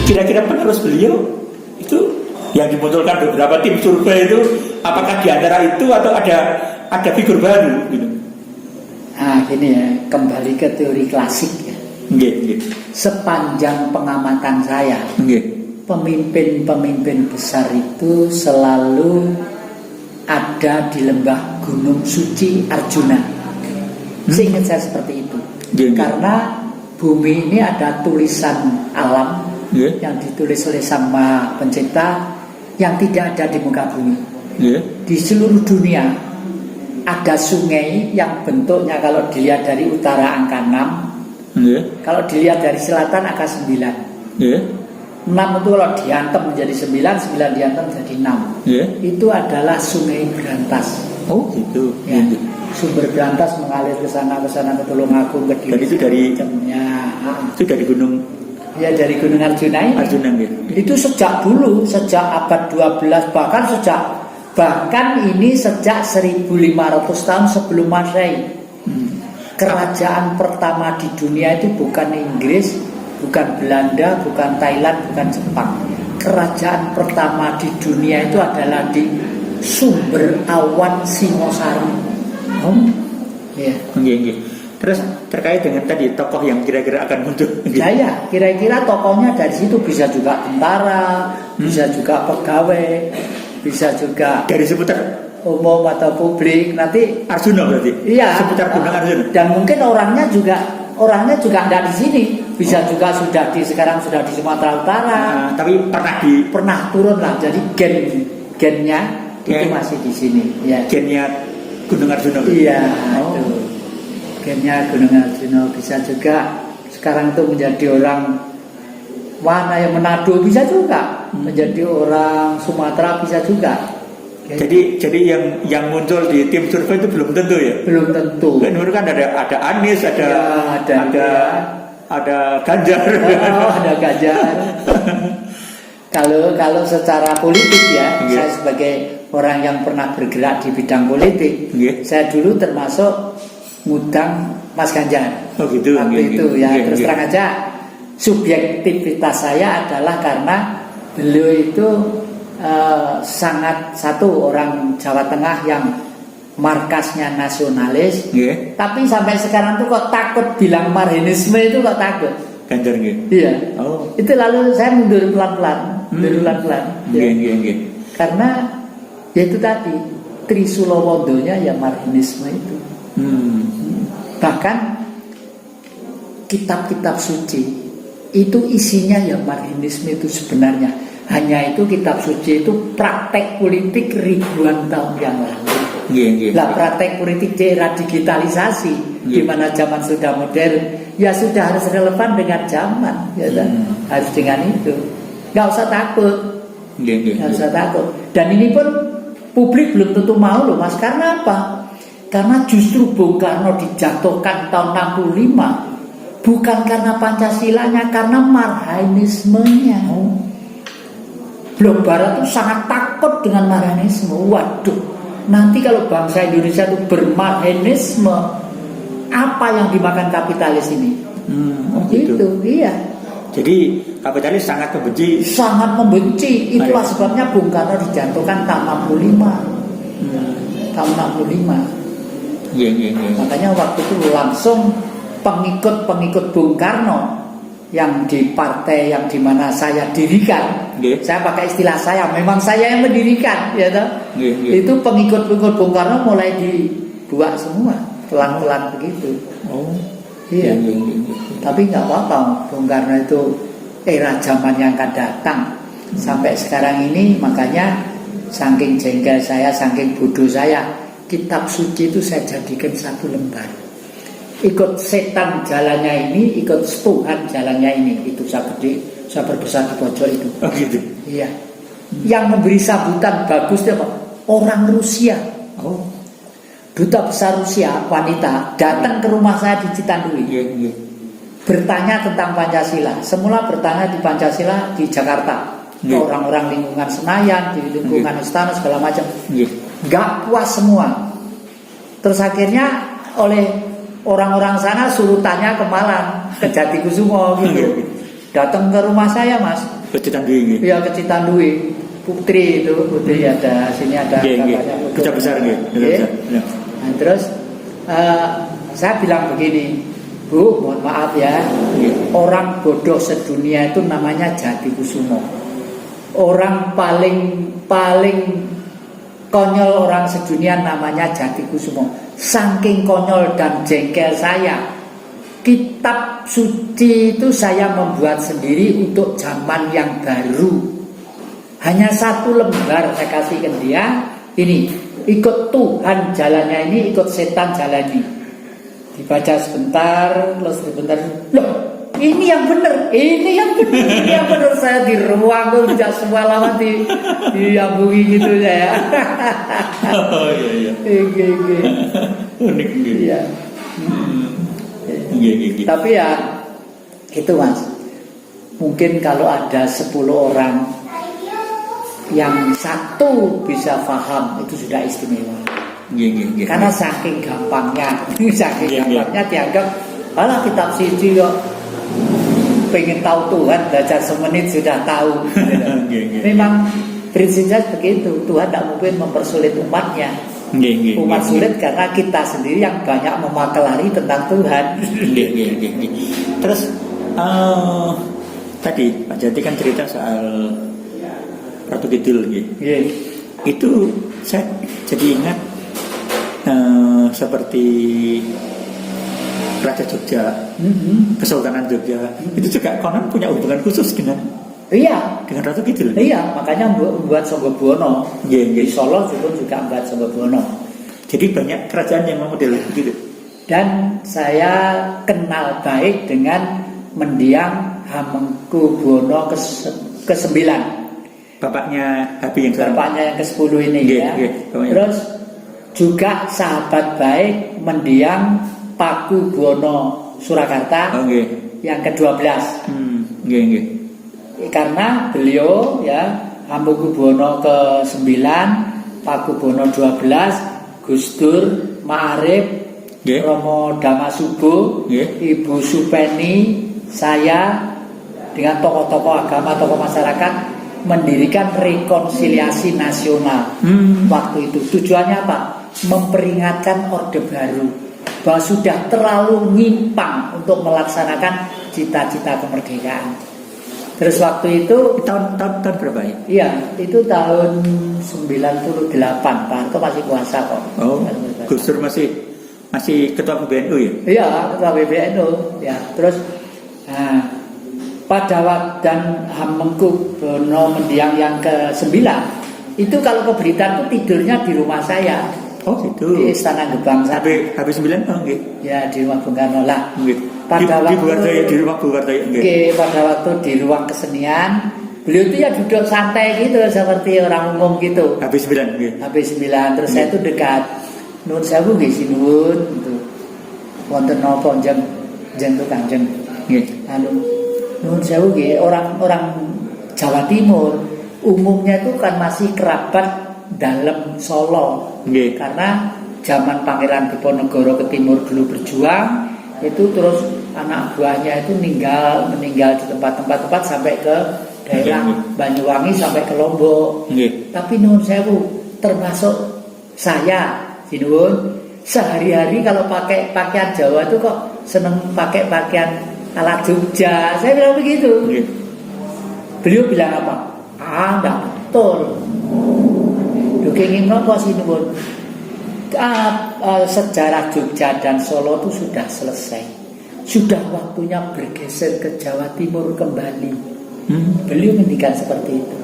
Kira-kira penerus beliau itu yang dimunculkan beberapa tim survei itu, apakah di antara itu atau ada figur baru gitu? Nah ini ya, kembali ke teori klasik ya. Nggih. Sepanjang pengamatan saya, Nggih. pemimpin-pemimpin besar itu selalu ada di lembah Gunung Suci Arjuna. Seingat saya seperti itu. Karena bumi ini ada tulisan alam yang ditulis oleh Sang Maha Pencipta yang tidak ada di muka bumi. Di seluruh dunia ada sungai yang bentuknya kalau dilihat dari utara angka 6, kalau dilihat dari selatan angka 9. 6 itu kalau diantem menjadi 9, 9 diantem menjadi 6. Itu adalah Sungai Brantas. Oh gitu. Ya. Sumber Brantas mengalir ke sana ke Tulungagung, ke Diri. Dan itu dari itu dari gunung. Ya dari Gunung Arjuna ini. Arjuna ya. Itu sejak dulu, sejak abad 12 bahkan ini sejak 1500 tahun sebelum Masehi. Kerajaan pertama di dunia itu bukan Inggris, bukan Belanda, bukan Thailand, bukan Jepang. Kerajaan pertama di dunia itu adalah di Sumber Awan Singosari. Ya. Terus terkait dengan tadi tokoh yang kira-kira akan muncul. Ya, kira-kira tokohnya dari situ bisa juga tentara, bisa juga pegawai, bisa juga dari seputar umum atau publik. Nanti Arjuna berarti. Iya. Seputar Gunung Arjuna. Dan mungkin orangnya juga ada di sini. Bisa juga sekarang sudah di Sumatera Utara. Tapi pernah turun lah. Jadi gennya itu masih di sini. Ya. Gennya Gunung Arjuna. Iya. Gennya Gunung Arjuna. Bisa juga sekarang itu menjadi orang mana yang Manado, bisa juga menjadi orang Sumatera, bisa juga. Jadi yang muncul di tim survei itu belum tentu ya? Belum tentu. Kan ada Anies, ada Ganjar. Ada Ganjar. Kalau secara politik ya, saya sebagai orang yang pernah bergerak di bidang politik, saya dulu termasuk ngundang Mas Ganjar. Oh gitu. Waktu itu ya, terus terang aja subjektivitas saya adalah karena beliau itu sangat satu orang Jawa Tengah yang markasnya nasionalis, tapi sampai sekarang tuh kok takut bilang marxisme itu kok takut. Ganjar nggih. Iya. Itu lalu saya mundur pelan-pelan, Karena ya itu tadi Trisulawandonya ya marxisme itu. Bahkan kitab-kitab suci itu isinya ya marxisme itu sebenarnya. Hanya itu kitab suci itu praktek politik ribuan tahun yang lalu. Lah praktek politik di era digitalisasi, di mana zaman sudah modern, ya sudah harus relevan dengan zaman, ya harus dengan itu. Nggak usah takut, nggak usah takut. Dan ini pun publik belum tentu mau loh Mas. Karena apa? Karena justru Bung Karno dijatuhkan tahun 65 bukan karena Pancasilanya, karena marxismenya. Blok Barat itu sangat takut dengan marxisme. Waduh, nanti kalau bangsa Indonesia itu bermarxisme, apa yang dimakan kapitalis ini? Gitu. Iya. Jadi kapitalis sangat membenci. Sangat membenci. Itulah sebabnya Bung Karno dijatuhkan tahun 65. Tahun 65. Makanya waktu itu langsung pengikut Bung Karno yang di partai yang dimana saya dirikan, saya pakai istilah saya, memang saya yang mendirikan, ya toh. Itu pengikut Bung Karno mulai dibuat semua, pelan-pelan begitu. Iya. Tapi nggak apa-apa, Bung Karno itu era zaman yang akan datang. Sampai sekarang ini makanya saking jengkel saya, saking bodoh saya, kitab suci itu saya jadikan satu lembar. Ikut setan jalannya ini, ikut Tuhan jalannya ini. Itu saya berbesar di pojok itu. Oh gitu. Iya. Yang memberi sambutan bagus itu apa? Orang Rusia. Duta besar Rusia, wanita, datang ke rumah saya di Citandui. Bertanya tentang Pancasila. Semula bertanya di Pancasila di Jakarta. Orang-orang lingkungan Senayan, di lingkungan istana segala macam. Gak puas semua. Terus akhirnya oleh orang-orang sana suruh tanya ke Malang, ke Jatikusumo gitu. Datang ke rumah saya Mas, Kecitan duwe nggih. Ya Kecitan Duwi. Putri itu, Putri ada, sini ada kakaknya. Duta besar nggih. Ya. Nah, terus saya bilang begini, Bu, mohon maaf ya, orang bodoh sedunia itu namanya Jatikusumo. Orang paling konyol orang sedunia namanya Jatikusumo. Saking konyol dan jengkel saya, kitab suci itu saya membuat sendiri untuk zaman yang baru. Hanya 1 lembar saya kasihkan dia. Ini, ikut Tuhan jalannya ini, ikut setan jalannya. Dibaca sebentar, terus sebentar. Loh, ini yang benar, ini yang benar. Saya di ruang tuh tidak semua lama diambungi gitu ya. Oh iya. Unik gitu. Iya. Tapi ya itu Mas. Mungkin kalau ada 10 orang yang 1 bisa paham itu sudah istimewa. Karena saking gampangnya, dianggap alah kitab suci kok pengen tahu Tuhan belajar semenit sudah tahu. Memang prinsipnya begitu. Tuhan tidak mungkin mempersulit umatnya. Umat sulit karena kita sendiri yang banyak memakelari tentang Tuhan. Terus tadi Pak Jati kan cerita soal Ratu Kidul gitu. Itu saya jadi ingat seperti Raja Jogja, Kesultanan Jogja, itu juga konon punya hubungan khusus dengan Ratu Kidul. Iya, makanya membuat Sanggabuana. Di Solo juga membuat Sanggabuana. Jadi banyak kerajaan yang memodel begitu. Dan saya kenal baik dengan mendiang Hamengkubuwono ke-9. Bapaknya Habib yang sekarang. Bapaknya yang ke-10 ini ya. Terus juga sahabat baik mendiang Pakubuwono Surakarta yang ke-12. Karena beliau ya Hamengkubuwono ke-9, Pakubuwono 12, Gus Dur, Ma'arif, Romo Damasubo, Ibu Supeni, saya dengan tokoh-tokoh agama, tokoh masyarakat mendirikan rekonsiliasi nasional. Waktu itu tujuannya apa? Memperingatkan Orde Baru bahwa sudah terlalu nyimpang untuk melaksanakan cita-cita kemerdekaan. Terus waktu itu tahun berapa ya? Iya, itu tahun 98. Pak Harto masih kuasa kok. Oh, Gus Dur masih ketua PBNU ya? Iya, ketua PBNU. Ya, terus pada waktu dan Hamengkubuwono mendiang yang ke-9 itu kalau ke Blitar itu tidurnya di rumah saya. Oh gitu. Di Istana Gebang sana. Habis 9 Ya di rumah Bung Karno lah. Pada waktu di rumah Bung Karno. Pada waktu di ruang kesenian, beliau itu ya duduk santai gitu seperti orang umum gitu. Habis 9 Habis 9 terus saya itu dekat. Nuwun sewu nggih sinuwun gitu. Wonten napa jeneng Kanjeng. Nuwun sewu nggih, orang Jawa Timur umumnya itu kan masih kerabat dalam Solo. Karena zaman Pangeran Diponegoro ke timur dulu berjuang, itu terus anak buahnya itu meninggal di tempat-tempat sampai ke daerah Banyuwangi sampai ke Lombok. Tapi nuwun sewu, termasuk saya, sinuwun, sehari-hari kalau pakai pakaian Jawa itu kok seneng pakai pakaian ala Jogja. Saya bilang begitu. Beliau bilang apa? Enggak betul. Kenging nopo sinuwun? Sejarah Jogja dan Solo itu sudah selesai. Sudah waktunya bergeser ke Jawa Timur kembali. Beliau mendikan seperti itu.